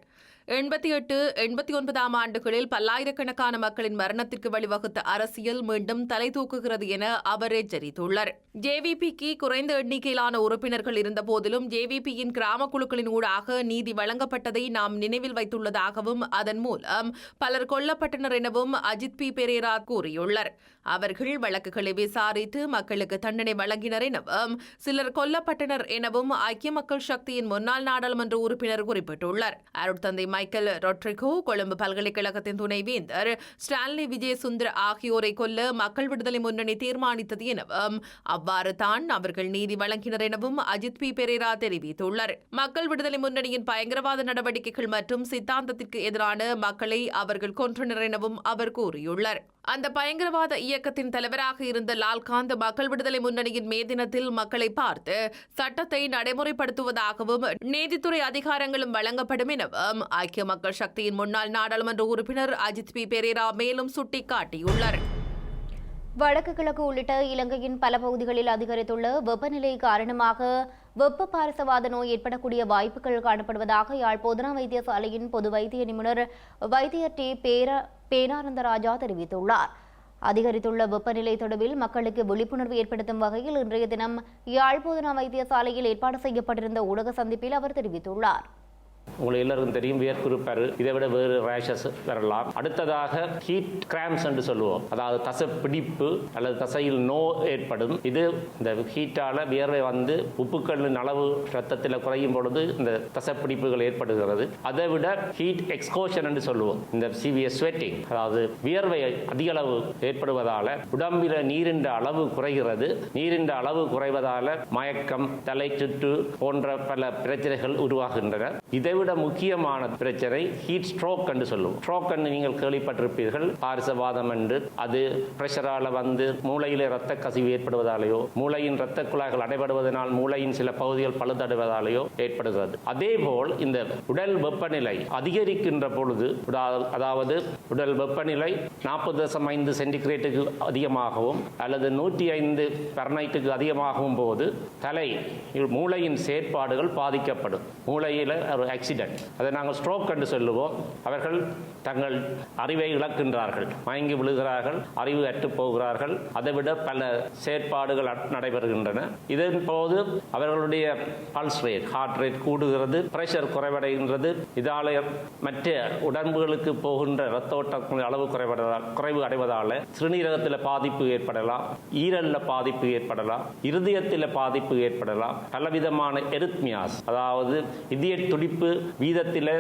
88, 89 ஆண்டுகளில் பல்லாயிரக்கணக்கான மக்களின் மரணத்திற்கு வழிவகுத்த அரசியல் மீண்டும் தலை தூக்குகிறது என அவர் எச்சரித்துள்ளார். ஜேவிபிக்கு குறைந்த எண்ணிக்கையிலான உறுப்பினர்கள் இருந்த போதிலும் ஜேவிபியின் கிராம குழுக்களின் ஊடாக நீதி வழங்கப்பட்டதை நாம் நினைவில் வைத்துள்ளதாகவும் அதன் மூலம் பலர் கொல்லப்பட்டனர் எனவும் அஜித் பி பெரேரா கூறியுள்ளார். அவர்கள் வழக்குகளை விசாரித்து மக்களுக்கு தண்டனை வழங்கினர் எனவும் சிலர் கொல்லப்பட்டனர் எனவும் ஐக்கிய மக்கள் சக்தியின் முன்னாள் நாடாளுமன்ற உறுப்பினர் குறிப்பிட்டுள்ளார். அருட்தந்தை மைக்கேல் ரொட்ரிகோ, கொழும்பு பல்கலைக்கழகத்தின் துணைவேந்தர் ஸ்டான்லி விஜயசுந்தர் ஆகியோரை கொல்ல மக்கள் விடுதலை முன்னணி தீர்மானித்தது எனவும் அவ்வாறு தான் அவர்கள் நீதி வழங்கினர் எனவும் அஜித் பி பெரேரா தெரிவித்துள்ளார். மக்கள் விடுதலை முன்னணியின் பயங்கரவாத நடவடிக்கைகள் மற்றும் சித்தாந்தத்திற்கு எதிரான மக்களை அவர்கள் கொன்றனர் எனவும் அவர் கூறியுள்ளார். அந்த பயங்கரவாத இயக்கத்தின் தலைவராக இருந்த லால்காந்த் மக்கள் விடுதலை முன்னணியின் மே தினத்தில் மக்களை பார்த்து சட்டத்தை நடைமுறைப்படுத்துவதாகவும் நீதித்துறை அதிகாரங்களும் வழங்கப்படும் எனவும் ஐக்கிய மக்கள் சக்தியின் முன்னாள் நாடாளுமன்ற உறுப்பினர் அஜித் பி பெரேரா மேலும் சுட்டிக்காட்டியுள்ளார். வடக்கு கிழக்கு உள்ளிட்ட இலங்கையின் பல பகுதிகளில் அதிகரித்துள்ள வெப்பநிலை காரணமாக வெப்ப பாரசவாத நோய் ஏற்படக்கூடிய வாய்ப்புகள் காணப்படுவதாக யாழ் போதனா வைத்தியசாலையின் பொது வைத்திய நிபுணர் வைத்தியர் டி பேனானந்தராஜா தெரிவித்துள்ளார். அதிகரித்துள்ள வெப்பநிலை தொடர்பில் மக்களுக்கு விழிப்புணர்வு ஏற்படுத்தும் வகையில் இன்றைய தினம் யாழ் போதனா வைத்தியசாலையில் ஏற்பாடு செய்யப்பட்டிருந்த ஊடக சந்திப்பில் அவர் தெரிவித்துள்ளார். உங்களுக்கு எல்லாருக்கும் தெரியும், வியர்க்குறுப்பரு, இதை விட வேறு ரேஷஸ் வரலாம். அடுத்ததாக ஹீட் கிராம்ஸ் என்று சொல்லுவோம், அதாவது தசை பிடிப்பு அல்லது தசையில் நோ ஏற்படும். இது இந்த ஹீட்டால வியர்வை வந்து உப்புக்களின் அளவு ரத்தத்தில் குறையும் பொழுது இந்த தசை பிடிப்புகள் ஏற்படுகிறது. அதை விட ஹீட் எக்ஸ்போஷர் என்று சொல்லுவோம், இந்த சிவியர் ஸ்வெட்டிங், அதாவது வியர்வை அதிக அளவு ஏற்படுவதால உடம்பில் நீரின் அளவு குறைகிறது. நீரின் அளவு குறைவதால மயக்கம், தலை சுற்று போன்ற பல பிரச்சனைகள் உருவாகின்றன. இதை விட முக்கியமான பிரச்சனை ஹீட் ஸ்ட்ரோக் என்று சொல்லுவோம். ஸ்ட்ரோக் என்று நீங்கள் கேள்விப்பட்டிருப்பீர்கள். பாரிசவாதம் என்று, அது பிரஷரால வந்து மூளையிலே இரத்த கசிவு ஏற்படுவதாலேயோ, மூளையின் இரத்த குழாய்கள் அடைபடுவதனால் மூளையின் சில பகுதிகள் பழுதடைவதாலேயோ ஏற்படுகிறது. அதேபோல் இந்த உடல் வெப்பநிலை அதிகரிக்கின்ற பொழுது, அதாவது உடல் வெப்பநிலை 40.5 சென்டிகிரேட்டுக்கு அதிகமாகவும் அல்லது 105 ஃபahrenheit அதிகமாகும் போது மூளையின் செயற்பாடுகள் பாதிக்கப்படும். மூளையில் ஒரு ஆக்சிடென்ட், அதை நாங்கள் ஸ்ட்ரோக் என்று சொல்லுவோம். அவர்கள் தங்கள் அறிவை இழக்கின்றார்கள், மயங்கி விழுகிறார்கள், அறிவு அற்றுப் போகிறார்கள். அதைவிட பல செயற்பாடுகள் நடைபெறுகின்றன. இதன் போது அவர்களுடைய பல்ஸ் ரேட், ஹார்ட் ரேட் கூடுகிறது, பிரஷர் குறைவடைகின்றது. இதால் மற்ற உடம்புகளுக்கு போகின்ற இரத்த ஓட்டத்தின் அளவு குறைவு அடைவதால் சிறுநீரகத்தில் பாதிப்பு ஏற்படலாம், ஈரலில் பாதிப்பு ஏற்படலாம், இருதயத்தில் பாதிப்பு ஏற்படலாம். பலவிதமான எரித்மியாஸ், அதாவது இதய துடிப்பு வீதத்தில்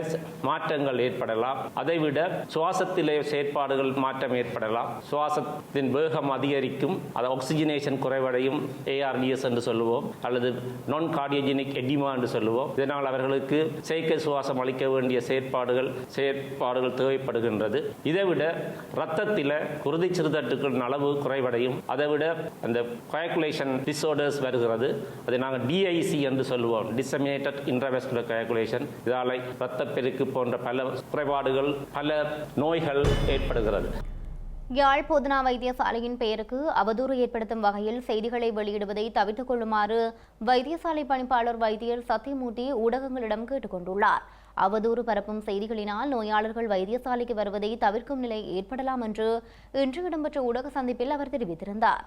மாற்றங்கள் ஏற்படலாம். அதைவிட சுவாசத்திலே செயற்பாடுகள் மாற்றம் ஏற்படலாம். சுவாசத்தின் வேகம் அதிகரிக்கும், அது ஆக்சிஜனேஷன் குறைவடையும், ARDS என்று சொல்லுவோம், அல்லது நான் கார்டியோஜெனிக் எடிமா என்று சொல்லுவோம். இதனால் அவர்களுக்கு செயற்கை சுவாசம் அளிக்க வேண்டிய செயற்பாடுகள் தேவைப்படுகின்றது. இதைவிட இரத்தத்தில் குருதி சிறுதட்டுக்களின் அளவு குறைவடையும். அதைவிட அந்த coagulation disorders வருகிறது. அதை நாங்கள் DIC என்று சொல்லுவோம், டிசமினேட்டட் இன்ட்ராவெஸ்குலர் coagulation. இதால் இரத்தப்பெருக்கு போன்ற பல குறைபாடுகள், பல நோய்கள் ஏற்படுகிறது. யாழ் போதனா வைத்தியசாலையின் பெயருக்கு அவதூறு ஏற்படுத்தும் வகையில் செய்திகளை வெளியிடுவதை தவிர்த்துக் கொள்ளுமாறு வைத்தியசாலை பணிப்பாளர் வைத்தியர் சத்தியமூர்த்தி ஊடகங்களிடம் கேட்டுக் கொண்டுள்ளார். அவதூறு பரப்பும் செய்திகளினால் நோயாளர்கள் வைத்தியசாலைக்கு வருவதை தவிர்க்கும் நிலை ஏற்படலாம் என்று இன்று இடம்பெற்ற ஊடக சந்திப்பில் அவர் தெரிவித்திருந்தார்.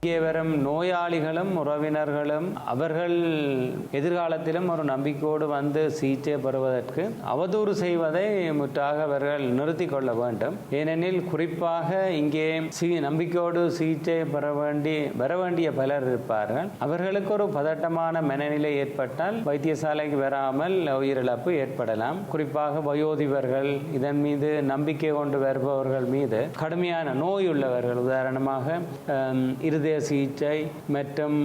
இங்கே வரும் நோயாளிகளும் உறவினர்களும் அவர்கள் எதிர்காலத்திலும் ஒரு நம்பிக்கையோடு வந்து சிகிச்சை பெறுவதற்கு அவதூறு செய்வதை முற்றாக அவர்கள் நிறுத்தி கொள்ள வேண்டும். ஏனெனில் குறிப்பாக இங்கே நம்பிக்கையோடு சிகிச்சை வர வேண்டிய பலர் இருப்பார்கள். அவர்களுக்கு ஒரு பதட்டமான மனநிலை ஏற்பட்டால் வைத்தியசாலைக்கு வராமல் உயிரிழப்பு ஏற்படலாம். குறிப்பாக வயோதிபர்கள், இதன் மீது நம்பிக்கை கொண்டு வருபவர்கள் மீது கடுமையான நோய் உள்ளவர்கள், உதாரணமாக இருதய சிகிச்சை மற்றும்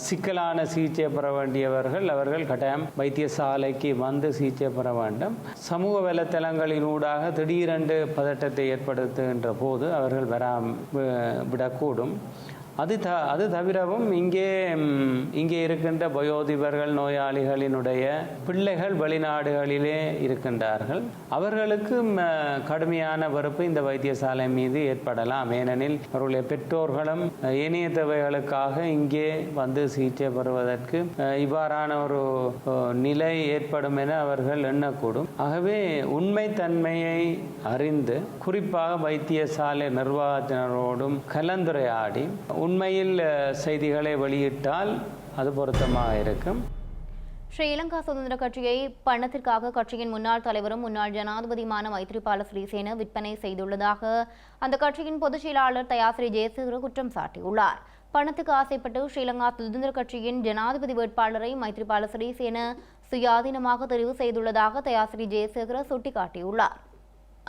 சிக்கலான சிகிச்சை பெற வேண்டியவர்கள், அவர்கள் கட்டாயம் வைத்தியசாலைக்கு வந்து சிகிச்சை பெற வேண்டும். சமூக வலைத்தளங்களினூடாக திடீரென்று பதட்டத்தை ஏற்படுத்துகின்ற போது அவர்கள் விடக்கூடும். அது தவிரவும் இங்கே இருக்கின்ற வயோதிபர்கள், நோயாளிகளினுடைய பிள்ளைகள் வெளிநாடுகளிலே இருக்கின்றார்கள். அவர்களுக்கு கடுமையான வெறுப்பு இந்த வைத்தியசாலை மீது ஏற்படலாம். ஏனெனில் அவர்களுடைய பெற்றோர்களும் ஏனைய தேவைகளுக்காக இங்கே வந்து சிகிச்சை பெறுவதற்கு இவ்வாறான ஒரு நிலை ஏற்படும் என அவர்கள் எண்ணக்கூடும். ஆகவே உண்மைத்தன்மையை அறிந்து குறிப்பாக வைத்தியசாலை நிர்வாகத்தினரோடும் கலந்துரையாடி உண்மையில் செய்திகளை வெளியிட்டால் அது பொருத்தமாக இருக்கும். ஸ்ரீலங்கா சுதந்திர கட்சியை பணத்திற்காக கட்சியின் முன்னாள் தலைவரும் முன்னாள் ஜனாதிபதியுமான மைத்ரிபால சிறிசேன விற்பனை செய்துள்ளதாக அந்த கட்சியின் பொதுச் செயலாளர் தயாசிரி ஜெயசேகர குற்றம் சாட்டியுள்ளார். பணத்துக்கு ஆசைப்பட்டு ஸ்ரீலங்கா சுதந்திர கட்சியின் ஜனாதிபதி வேட்பாளரை மைத்ரிபால சிறிசேன சுயாதீனமாக தெரிவு செய்துள்ளதாக தயாசிரி ஜெயசேகர சுட்டிக்காட்டியுள்ளார்.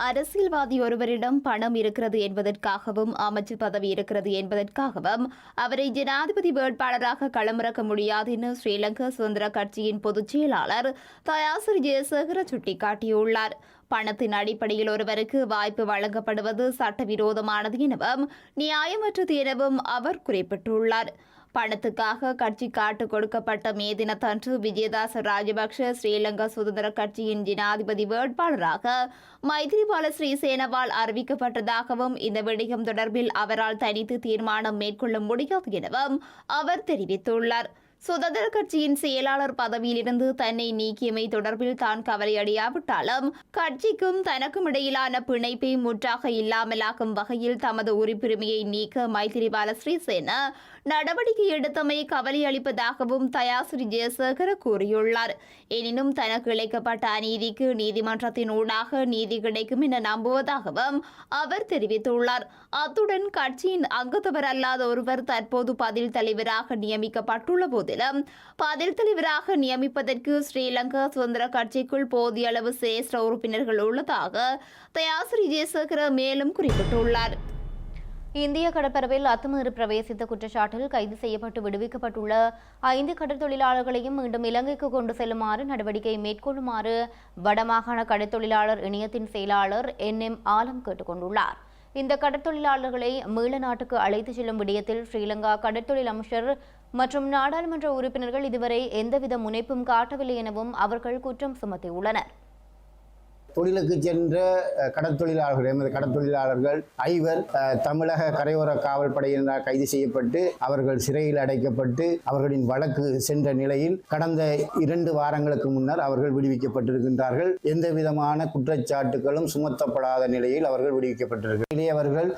அரசியல்வாதி ஒருவரிடம் பணம் இருக்கிறது என்பதற்காகவும் அமைச்சர் பதவி இருக்கிறது என்பதற்காகவும் அவரை ஜனாதிபதி வேட்பாளராக களமிறக்க முடியாது என ஸ்ரீலங்கா சுதந்திர கட்சியின் பொதுச் செயலாளர் தயாசிரி ஜெயசேகர சுட்டிக்காட்டியுள்ளார். பணத்தின் அடிப்படையில் ஒருவருக்கு வாய்ப்பு வழங்கப்படுவது சட்டவிரோதமானது எனவும் நியாயமற்றது எனவும் அவர் குறிப்பிட்டுள்ளார். பணத்துக்காக கட்சி காட்டு கொடுக்கப்பட்ட மே தினத்தன்று விஜயதாச ராஜபக்ஷ ஸ்ரீலங்கா சுதந்திர கட்சியின் ஜனாதிபதி வேட்பாளராக மைத்ரிபால சிறிசேனவால் அறிவிக்கப்பட்டதாகவும் இந்த விடயம் தொடர்பில் அவரால் தனித்து தீர்மானம் மேற்கொள்ள முடியாது எனவும் அவர் தெரிவித்துள்ளார். சுதந்திர கட்சியின் செயலாளர் பதவியிலிருந்து தன்னை நீக்கியமை தொடர்பில் தான் கவலையடையாவிட்டாலும் கட்சிக்கும் தனக்கும் இடையிலான பிணைப்பை முற்றாக இல்லாமலாக்கும் வகையில் தமது உறுப்புரிமையை நீக்க மைத்ரிபால சிறிசேன நடவடிக்கை எடுத்தமை கவலை அளிப்பதாகவும் தயாசிரி ஜெயசேகர கூறியுள்ளார். எனினும் தனக்கு இழைக்கப்பட்ட அநீதிக்கு நீதிமன்றத்தின் ஊடாக நீதி கிடைக்கும் என நம்புவதாகவும் அவர் தெரிவித்துள்ளார். அத்துடன் கட்சியின் அங்கத்தவர் அல்லாத ஒருவர் தற்போது பதில் தலைவராக நியமிக்கப்பட்டுள்ள போதிலும் பதில் தலைவராக நியமிப்பதற்கு ஸ்ரீலங்கா சுதந்திர கட்சிக்குள் போதிய அளவு சிரேஷ்ட உறுப்பினர்கள் உள்ளதாக தயாசிரி ஜெயசேகர மேலும் குறிப்பிட்டுள்ளார். இந்திய கடற்பரப்பில் அத்துமீறி பிரவேசித்த குற்றச்சாட்டில் கைது செய்யப்பட்டு விடுவிக்கப்பட்டுள்ள 5 கடற்தொழிலாளர்களையும் மீண்டும் இலங்கைக்கு கொண்டு செல்லுமாறு நடவடிக்கை மேற்கொள்ளுமாறு வடமாகாண கடற்தொழிலாளர் இணையத்தின் செயலாளர் NM ஆலம் கேட்டுக் கொண்டுள்ளார். இந்த கடற்தொழிலாளர்களை மீள நாட்டுக்கு அழைத்துச் செல்லும் விடயத்தில் ஸ்ரீலங்கா கடற்தொழில் அமைச்சர் மற்றும் நாடாளுமன்ற உறுப்பினர்கள் இதுவரை எந்தவித முனைப்பும் காட்டவில்லை எனவும் அவர்கள் குற்றம் சுமத்தியுள்ளனர். தொழிலுக்கு சென்ற கடற்தொழிலாளர்கள் எமது கடற்தொழிலாளர்கள் 5 தமிழக கரையோர காவல் படையினரால் கைது செய்யப்பட்டு அவர்கள் சிறையில் அடைக்கப்பட்டு அவர்களின் வழக்கு சென்ற நிலையில் கடந்த 2 வாரங்களுக்கு முன்னர் அவர்கள் விடுவிக்கப்பட்டிருக்கின்றார்கள். எந்த விதமான குற்றச்சாட்டுகளும் சுமத்தப்படாத நிலையில் அவர்கள் விடுவிக்கப்பட்டிருக்கிறார்கள். அவர்கள்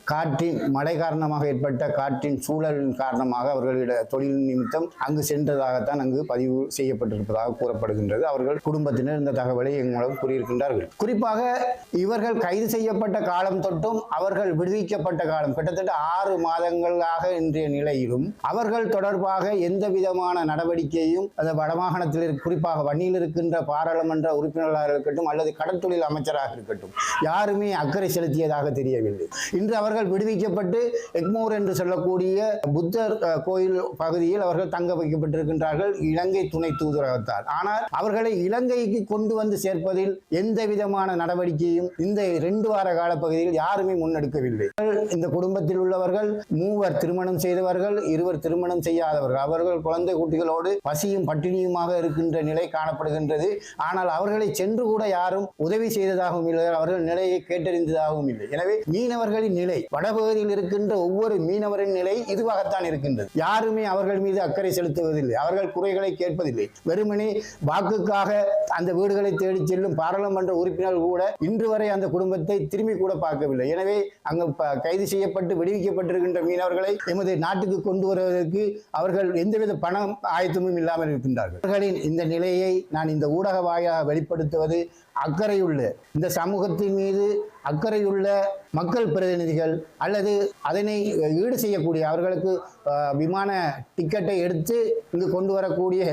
மழை காரணமாக ஏற்பட்ட காற்றின் சூழலின் காரணமாக அவர்களுடைய தொழில் நிமித்தம் அங்கு சென்றதாகத்தான் அங்கு பதிவு செய்யப்பட்டிருப்பதாக கூறப்படுகின்றது. அவர்கள் குடும்பத்தினர் இந்த தகவலை எங்கள் மூலம் கூறியிருக்கின்றார்கள். குறிப்பாக இவர்கள் கைது செய்யப்பட்ட காலம் தொட்டும் அவர்கள் விடுவிக்கப்பட்ட காலம் கிட்டத்தட்ட 6 மாதங்களாக இன்றைய நிலையிலும் அவர்கள் தொடர்பாக எந்த விதமான நடவடிக்கையும் அந்த வடமாகாணத்தில் குறிப்பாக வன்னியில் இருக்கின்ற பாராளுமன்ற உறுப்பினர்களாக இருக்கட்டும் அல்லது கடற்தொழில் அமைச்சராக இருக்கட்டும் யாருமே அக்கறை செலுத்தியதாக தெரியவில்லை. இன்று அவர்கள் விடுவிக்கப்பட்டு எக்மோர் என்று சொல்லக்கூடிய புத்தர் கோயில் பகுதியில் அவர்கள் தங்க வைக்கப்பட்டிருக்கின்றார்கள் இலங்கை துணை தூதரகத்தால். ஆனால் அவர்களை இலங்கைக்கு கொண்டு வந்து சேர்ப்பதில் எந்த விதமான நடவடிக்கையும் இந்த 2 வார கால பகுதியில் யாருமே முன்னெடுக்கவில்லை. இந்த குடும்பத்தில் உள்ளவர்கள் 3 திருமணம் செய்தவர்கள், 2 திருமணம் செய்யாதவர்கள். அவர்கள் குழந்தை குட்டிகளோடு பசியும் பட்டினியுமாக இருக்கின்ற நிலை காணப்படுகின்றது. ஆனால் அவர்களை சென்று கூட யாரும் உதவி செய்ததாகவும் இல்லை, அவர்கள் நிலையை கேட்டறிந்ததாகவும் இல்லை. எனவே மீனவர்களின் நிலை, வடபகுதியில் இருக்கின்ற ஒவ்வொரு மீனவரின் நிலை இதுவாகத்தான் இருக்கின்றது. யாருமே அவர்கள் மீது அக்கறை செலுத்துவதில்லை, அவர்கள் குறைகளை கேட்பதில்லை. வெறுமனே வாக்குக்காக அந்த வீடுகளை தேடி செல்லும் பாராளுமன்ற உறுப்பினர்கள் கூட இன்று வரை அந்த குடும்பத்தை திரும்பி கூட பார்க்கவில்லை. எனவே அங்கு கைது செய்யப்பட்டு விடுவிக்கப்பட்டிருக்கின்ற மீனவர்களை எமது நாட்டுக்கு கொண்டு வருவதற்கு அவர்கள் எந்தவித பணம் ஆயத்தமும் இல்லாமல் இருக்கின்றார்கள். அவர்களின் இந்த நிலையை நான் இந்த ஊடக வாயிலாக வெளிப்படுத்துவது அக்கறையுள்ள இந்த சமூகத்தின் மீது அக்கறையுள்ள மக்கள் பிரதிநிதிகள் அல்லது அதனை ஈடு செய்யக்கூடிய அவர்களுக்கு விமான டிக்கெட்டை எடுத்து இங்கு கொண்டு வரக்கூடிய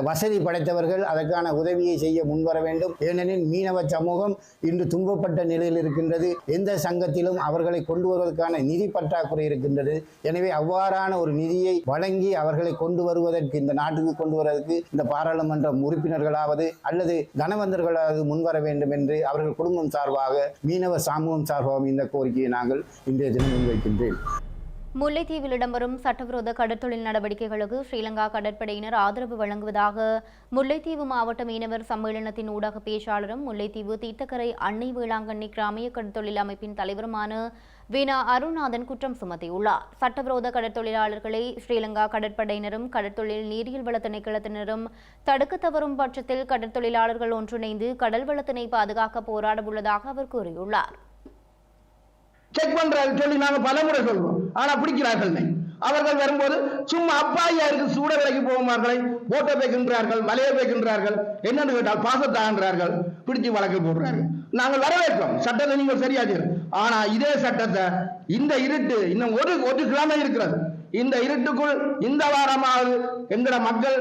வசதி படைத்தவர்கள் அதற்கான உதவியை செய்ய முன்வர வேண்டும். ஏனெனில் மீனவ சமூகம் இன்று துன்பப்பட்ட நிலையில் இருக்கின்றது. எந்த சங்கத்திலும் அவர்களை கொண்டு வருவதற்கான நிதி பற்றாக்குறை இருக்கின்றது. எனவே அவ்வாறான ஒரு நிதியை வழங்கி அவர்களை கொண்டு வருவதற்கு இந்த நாட்டுக்கு கொண்டு வருவதற்கு இந்த பாராளுமன்ற உறுப்பினர்களாவது அல்லது தனவந்தர்களாவது முன்வர வேண்டும் என்று அவர்கள் குடும்பம் சார்பாக மீனவ சமூகம் சார்பாக இந்த கோரிக்கையை நாங்கள் இன்றைய தினம் முன்வைக்கின்றேன். முல்லைத்தீவில் இடம்பெறும் சட்டவிரோத கடற்தொழில் நடவடிக்கைகளுக்கு ஸ்ரீலங்கா கடற்படையினர் ஆதரவு வழங்குவதாக முல்லைத்தீவு மாவட்ட மீனவர் சம்மேளனத்தின் ஊடக பேச்சாளரும் முல்லைத்தீவு தீர்த்தக்கரை அன்னை வேளாங்கண்ணி கிராமிய கடற்தொழில் அமைப்பின் தலைவருமான வீணா அருணாதன் குற்றம் சுமத்தியுள்ளார். சட்டவிரோத கடற்தொழிலாளர்களை ஸ்ரீலங்கா கடற்படையினரும் கடற்தொழில் நீரியல் வள திணைக்களத்தினரும் தடுக்க தவறும் பட்சத்தில் கடற்தொழிலாளர்கள் ஒன்றிணைந்து கடல் வளத்தினை பாதுகாக்க போராட உள்ளதாக அவர் கூறியுள்ளார். செக் பண்றாரு சொல்லி நாங்க பலமுறை சொல்றோம், ஆனா பிடிக்கிறார்கள். அவர்கள் வரும்போது சும்மா அப்பாயா இருக்கு சூட விலைக்கு போகுமார்களை போட்டோ வைக்கின்றார்கள், மலையை வைக்கின்றார்கள், என்னன்னு கேட்டால் பாசத்தாகின்றார்கள், பிடிச்சு வழக்கு போடுறார்கள். நாங்கள் வரவேற்கிறோம், சட்டத்தை நீங்கள் சரியாச்சு. ஆனா இதே சட்டத்தை இந்த இருட்டு இன்னும் ஒரு கிழமை இருக்கிறது, இந்த இருட்டுக்குள் இந்த வாரமாவது என்கிற மக்கள்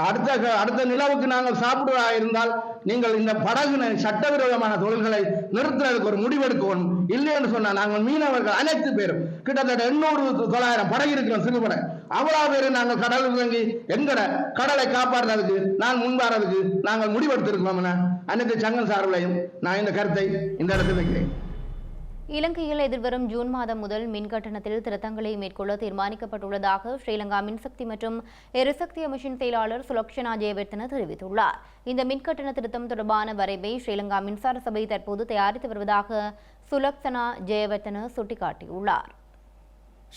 அடுத்த நிலவுக்கு நாங்கள் சாப்பிடுவதா இருந்தால் நீங்கள் இந்த படகு சட்டவிரோதமான தொழில்களை நிறுத்துறதுக்கு ஒரு முடிவெடுக்கணும். இல்லைன்னு சொன்னா நாங்கள் மீனவர்கள் அனைத்து பேரும் கிட்டத்தட்ட 800-900 படகு இருக்கிறோம், சிறுபடை, அவ்வளவு பேரும் நாங்கள் கடலில் இறங்கி எங்கட கடலை காப்பாற்றுறதுக்கு நான் முன்வாரதுக்கு நாங்கள் முடிவெடுத்திருக்கிறோம் என அனைத்து சங்கம் சார்பிலையும் நான் இந்த கருத்தை இந்த இடத்தில் வைக்கிறேன். இலங்கையில் எதிர்வரும் ஜூன் மாதம் முதல் மின் கட்டணத்தில் திருத்தங்களை மேற்கொள்ள தீர்மானிக்கப்பட்டுள்ளதாக ஸ்ரீலங்கா மின்சக்தி மற்றும் எரிசக்தி அமைச்சின் செயலாளர் சுலக்ஷனா ஜெயவர்தன தெரிவித்துள்ளார். இந்த மின் கட்டண திருத்தம் தொடர்பான வரைவை ஸ்ரீலங்கா மின்சார சபை தற்போது தயாரித்து வருவதாக சுலக்ஷனா ஜெயவர்தன சுட்டிக்காட்டியுள்ளார்.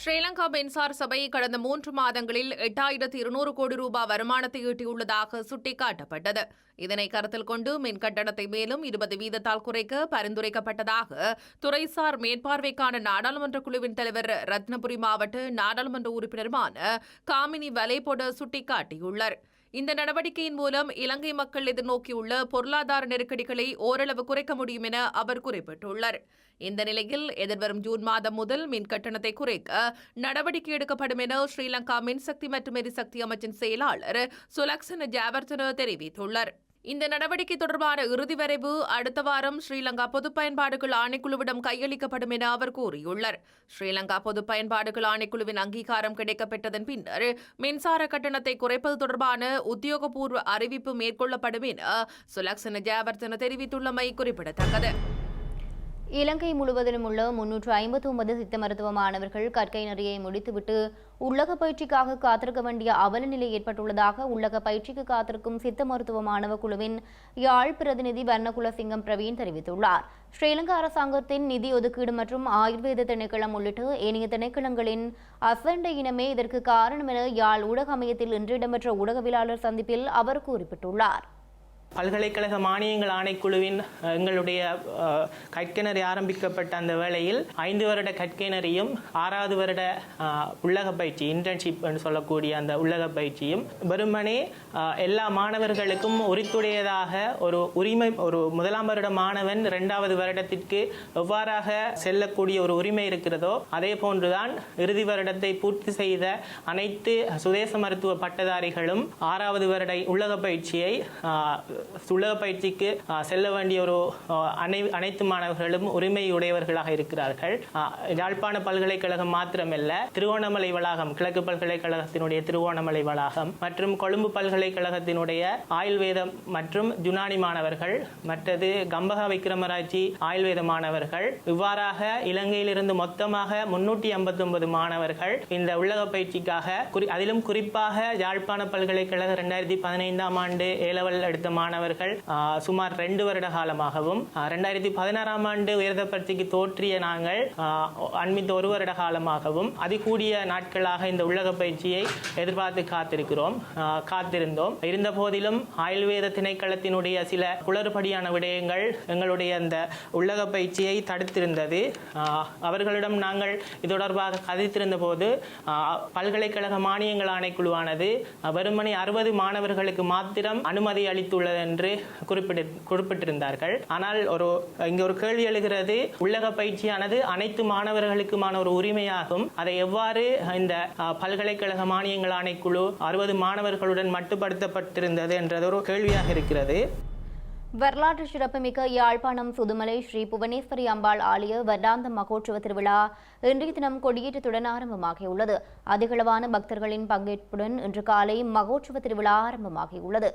ஸ்ரீலங்கா மின்சார சபை கடந்த 3 மாதங்களில் 8200 கோடி ரூபாய் வருமானத்தை ஈட்டியுள்ளதாக சுட்டிக்காட்டப்பட்டது. இதனை கருத்தில் கொண்டு மின் கட்டணத்தை மேலும் 20 வீதத்தால் குறைக்க பரிந்துரைக்கப்பட்டதாக துறைசார் மேற்பார்வைக்கான நாடாளுமன்ற குழுவின் தலைவர் ரத்னபுரி மாவட்ட நாடாளுமன்ற உறுப்பினருமான காமினி வலைபொட சுட்டிக்காட்டியுள்ளார். இந்த நடவடிக்கையின் மூலம் இலங்கை மக்கள் எதிர்நோக்கியுள்ள பொருளாதார நெருக்கடிகளை ஓரளவு குறைக்க முடியும் என அவர் குறிப்பிட்டுள்ளார். இந்த நிலையில் எதிர்வரும் ஜூன் மாதம் முதல் மின் கட்டணத்தை குறைக்க நடவடிக்கை எடுக்கப்படும் என ஸ்ரீலங்கா மின்சக்தி மற்றும் எரிசக்தி அமைச்சின் செயலாளர் சுலக்ஷன ஜெயவர்தன தெரிவித்துள்ளார். இந்த நடவடிக்கை தொடர்பான இறுதி வரைவு அடுத்த வாரம் ஸ்ரீலங்கா பொது பயன்பாடுகள் ஆணைக்குழுவிடம் கையளிக்கப்படும் என அவர் கூறியுள்ளார். ஸ்ரீலங்கா பொது பயன்பாடுகள் ஆணைக்குழுவின் அங்கீகாரம் கிடைக்கப்பெற்றதன் பின்னர் மின்சார கட்டணத்தை குறைப்பது தொடர்பான உத்தியோகபூர்வ அறிவிப்பு மேற்கொள்ளப்படும் என சுலக்ஷன ஜெயவர்தன தெரிவித்துள்ளமை குறிப்பிடத்தக்கது. இலங்கை முழுவதிலும் உள்ள 359 சித்த மருத்துவ மாணவர்கள் கற்கை நெறியை முடித்துவிட்டு உள்ளக பயிற்சிக்காக காத்திருக்க வேண்டிய அவல நிலை ஏற்பட்டுள்ளதாக உள்ளக பயிற்சிக்கு காத்திருக்கும் சித்த மருத்துவ மாணவ குழுவின் யாழ் பிரதிநிதி வர்ணகுலசிங்கம் பிரவீன் தெரிவித்துள்ளார். ஸ்ரீலங்கா அரசாங்கத்தின் நிதி ஒதுக்கீடு மற்றும் ஆயுர்வேத திணைக்களம் உள்ளிட்ட ஏனைய திணைக்களங்களின் அசண்டை இனமே இதற்கு காரணம் என யாழ் ஊடக அமையத்தில் இன்று இடம்பெற்ற ஊடகவியலாளர் சந்திப்பில் அவர் குறிப்பிட்டுள்ளார். பல்கலைக்கழக மானியங்கள் ஆணைக்குழுவின் எங்களுடைய கற்கைநெறி ஆரம்பிக்கப்பட்ட அந்த வேளையில் 5 வருட கற்கைநெறியும் 6வது வருட உள்ளக பயிற்சி இன்டர்ன்ஷிப் என்று சொல்லக்கூடிய அந்த உள்ளக பயிற்சியும் வெறுமனே எல்லா மாணவர்களுக்கும் உரித்துடையதாக ஒரு உரிமை, ஒரு 1ஆம் வருட மாணவன் 2வது வருடத்திற்கு எவ்வாறாக செல்லக்கூடிய ஒரு உரிமை இருக்கிறதோ அதே போன்றுதான் இறுதி வருடத்தை பூர்த்தி செய்த அனைத்து சுதேச மருத்துவ பட்டதாரிகளும் 6வது வருட உள்ளக பயிற்சியை உள்ளக பயிற்சிக்கு செல்ல வேண்டிய ஒரு அனைத்து மாணவர்களும் உரிமையுடையவர்களாக இருக்கிறார்கள். யாழ்ப்பாண பல்கலைக்கழகம் மாத்திரமல்ல, திருவோணமலை வளாகம், கிழக்கு பல்கலைக்கழகத்தினுடைய திருவோணமலை வளாகம் மற்றும் கொழும்பு பல்கலைக்கழகத்தினுடைய ஆயுர்வேதம் மற்றும் யுனானி மாணவர்கள், மற்றது கம்பக விக்ரமராட்சி ஆயுர்வேத மாணவர்கள், இவ்வாறாக இலங்கையிலிருந்து மொத்தமாக 359 மாணவர்கள் இந்த உள்ளக பயிற்சிக்காக, அதிலும் குறிப்பாக யாழ்ப்பாண பல்கலைக்கழக 2015ஆம் ஆண்டு ஏலவல் எடுத்த மாணவர்கள் சுமார் 2 வருட காலமாகவும் 2016ஆம் ஆண்டு உயர்ந்த பரீட்சைக்கு தோற்றிய நாங்கள் அண்மித்த 1 வருட காலமாகவும் அதிகூடிய நாட்களாக இந்த உள்ளக பயிற்சியை எதிர்பார்த்து காத்திருந்தோம். இருந்த போதிலும் ஆயுர்வேத திணைக்களத்தினுடைய சில குளறுபடியான விடயங்கள் எங்களுடைய அந்த உள்ளக பயிற்சியை தடுத்திருந்தது. அவர்களிடம் நாங்கள் இது தொடர்பாக கதைத்திருந்த போது பல்கலைக்கழக மானியங்கள் ஆணைக்குழுவானது வெறுமனே 60 மாணவர்களுக்கு மாத்திரம் அனுமதி அளித்துள்ளது என்று குறிப்பிட்டிருந்தார்கள். ஆனால் இங்க ஒரு கேள்வி எழுகிறது, உள்ளக பயிற்சியானது அனைத்து மாணவர்களுக்குமான ஒரு உரிமையாகும். அதை எவ்வாறு இந்த பல்கலைக்கழக மானியங்கள் ஆணைக்குழு 60 மாணவர்களுடன் மட்டுப்படுத்தப்பட்டிருந்தது என்றது ஒரு கேள்வியாக இருக்கிறது. வரலாற்று சிறப்புமிக்க யாழ்ப்பாணம் சுதுமலை ஸ்ரீ புவனேஸ்வரி அம்பாள் ஆலய வருடாந்த மகோற்சவ திருவிழா இன்றைய தினம் கொடியேற்றத்துடன் ஆரம்பமாகியுள்ளது. அதிகளவான பக்தர்களின் பங்கேற்புடன் இன்று காலை மகோற்சவ திருவிழா ஆரம்பமாகியுள்ளது.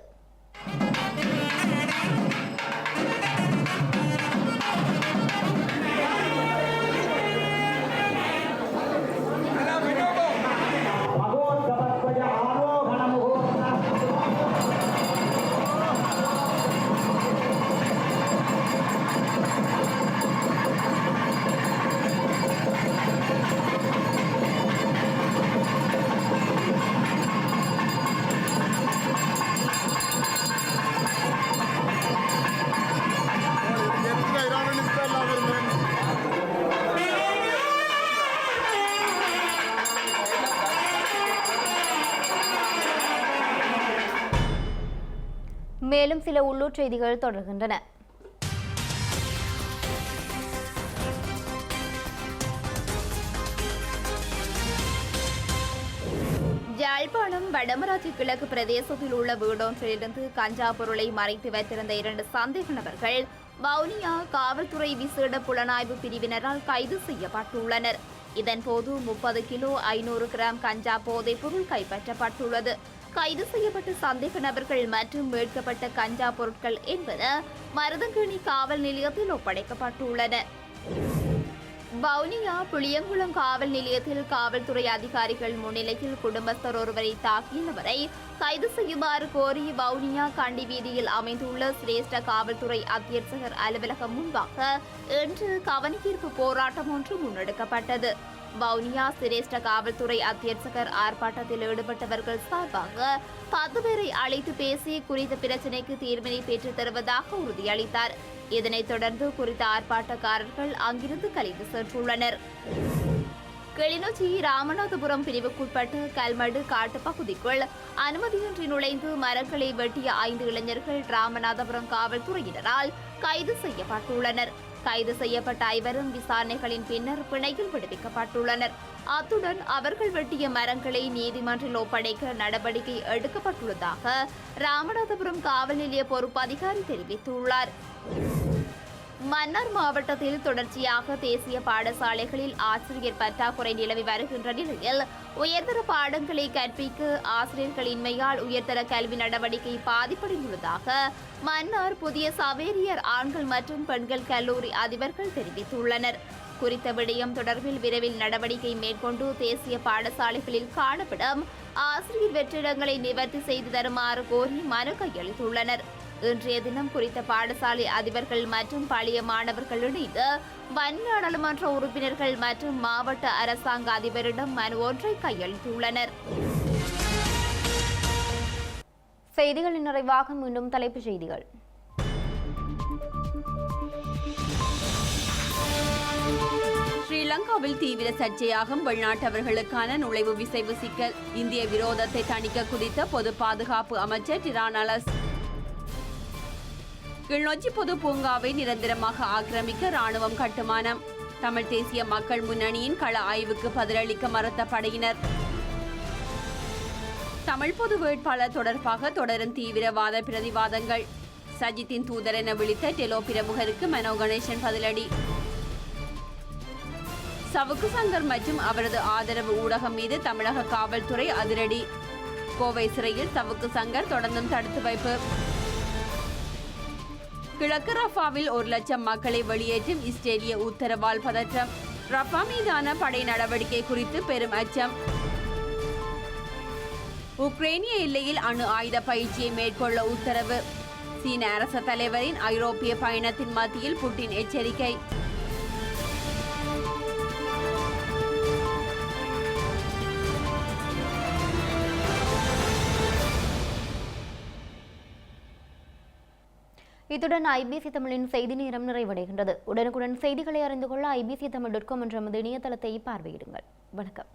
மேலும் சில உள்ளூர் செய்திகள் தொடர்கின்றன. யாழ்ப்பாணம் வடமராட்சி கிழக்கு பிரதேசத்தில் உள்ள வீடொன்றிலிருந்து கஞ்சா பொருளை மறைத்து வைத்திருந்த 2 சந்தேக நபர்கள் வவுனியா காவல்துறை விசேட புலனாய்வு பிரிவினரால் கைது செய்யப்பட்டுள்ளனர். இதன்போது 30 கிலோ 500 கிராம் கஞ்சா போதைப் பொருள் கைப்பற்றப்பட்டுள்ளது. கைது செய்யப்பட்ட சந்தேக நபர்கள் மற்றும் மீட்கப்பட்ட கஞ்சா பொருட்கள் என்பன மருதங்கேணி காவல் நிலையத்தில் ஒப்படைக்கப்பட்டுள்ளன. வவுனியா புளியங்குளம் காவல் நிலையத்தில் காவல்துறை அதிகாரிகள் முன்னிலையில் குடும்பஸ்தர் ஒருவரை தாக்கிய நபரை கைது செய்யுமாறு கோரி வவுனியா கண்டி வீதியில் அமைந்துள்ள சிரேஷ்ட காவல்துறை அத்தியட்சகர் அலுவலகம் முன்பாக இன்று கவனஈர்ப்பு போராட்டம் ஒன்று முன்னெடுக்கப்பட்டது. வவுனியா சிரேஷ்ட காவல்துறை அத்தியட்சகர் ஆர்ப்பாட்டத்தில் ஈடுபட்டவர்கள் சார்பாக 10 பேரை அழைத்து பேசி குறித்த பிரச்சினைக்கு தீர்வினை பெற்றுத் தருவதாக உறுதியளித்தார். இதனைத் தொடர்ந்து குறித்த ஆர்ப்பாட்டக்காரர்கள் அங்கிருந்து கலைந்து சென்றுள்ளனர். கிளிநொச்சி ராமநாதபுரம் பிரிவுக்குட்பட்ட கல்மடு காட்டுப்பகுதிக்குள் அனுமதியின்றி நுழைந்து மரங்களை வெட்டிய 5 இளைஞர்கள் ராமநாதபுரம் காவல்துறையினரால் கைது செய்யப்பட்டுள்ளனர். கைது செய்யப்பட்ட 5 விசாரணைகளின் பின்னர் பிணையில் விடுவிக்கப்பட்டுள்ளனர். அத்துடன் அவர்கள் வெட்டிய மரங்களை நீதிமன்றில் ஒப்படைக்க நடவடிக்கை எடுக்கப்பட்டுள்ளதாக ராமநாதபுரம் காவல் நிலைய பொறுப்பு அதிகாரி தெரிவித்துள்ளார். மன்னார் மாவட்டத்தில் தொடர்ச்சியாக தேசிய பாடசாலைகளில் ஆசிரியர் பற்றாக்குறை நிலவி வருகின்ற நிலையில் உயர்தர பாடங்களை கற்பிக்க ஆசிரியர்களின்மையால் உயர்தர கல்வி நடவடிக்கை பாதிப்படைந்துள்ளதாக மன்னார் புதிய சவேரியர் ஆண்கள் மற்றும் பெண்கள் கல்லூரி அதிபர்கள் தெரிவித்துள்ளனர். குறித்த விடயம் தொடர்பில் விரைவில் நடவடிக்கை மேற்கொண்டு தேசிய பாடசாலைகளில் காணப்படும் ஆசிரியர் வெற்றிடங்களை நிவர்த்தி செய்து தருமாறு கோரி மனு கையளித்துள்ளனர். இன்றைய தினம் குறித்த பாடசாலை அதிபர்கள் மற்றும் பழைய மாணவர்கள் இணைந்து நாடாளுமன்ற உறுப்பினர்கள் மற்றும் மாவட்ட அரசாங்க அதிபரிடம் மனு ஒன்றை கையளித்துள்ளனர். செய்திகளின் நிறைவாக மீண்டும் தலைப்புச் செய்திகள். ஸ்ரீலங்காவில் தீவிர சர்ச்சையாகும் வெளிநாட்டவர்களுக்கான நுழைவு விசைவு சிக்கல். இந்திய விரோதத்தை தணிக்க குறித்த பொது பாதுகாப்பு அமைச்சர் டிரானலஸ். கிளிநொச்சி பொது பூங்காவை நிரந்தரமாக ஆக்கிரமிக்க ராணுவம் கட்டுமானம். தமிழ் தேசிய மக்கள் முன்னணியின் கள ஆய்வுக்கு பதிலளிக்க மறுத்த படையினர். தமிழ் பொது வேட்பாளர் தொடர்பாக தொடரும் தீவிரவாத பிரதிவாதங்கள். சஜித்தின் தூதர் என விழித்த டெலோ பிரமுகருக்கு மனோ கணேசன் பதிலடி. சவுக்கு சங்கர் மற்றும் அவரது ஆதரவு ஊடகம் மீது தமிழக காவல்துறை அதிரடி. கோவை சிறையில் சவுக்கு சங்கர் தொடர்ந்தும் தடுத்து வைப்பு. கிழக்கு ரஃபாவில் 1,00,000 மக்களை வெளியேற்றும் இஸ்ரேலிய உத்தரவால் பதற்றம். ரஃபா மீதான படை நடவடிக்கை குறித்து பெரும் அச்சம். உக்ரைனிய எல்லையில் அணு ஆயுத பயிற்சியை மேற்கொள்ள உத்தரவு. சீன அரச தலைவரின் ஐரோப்பிய பயணத்தின் மத்தியில் புட்டின் எச்சரிக்கை. இத்துடன் ஐபிசி தமிழின் செய்தி நேரம் நிறைவடைகின்றது. உடனுக்குடன் செய்திகளை அறிந்து கொள்ள IBC Tamil.com என்ற இணையதளத்தை பார்வையிடுங்கள். வணக்கம்.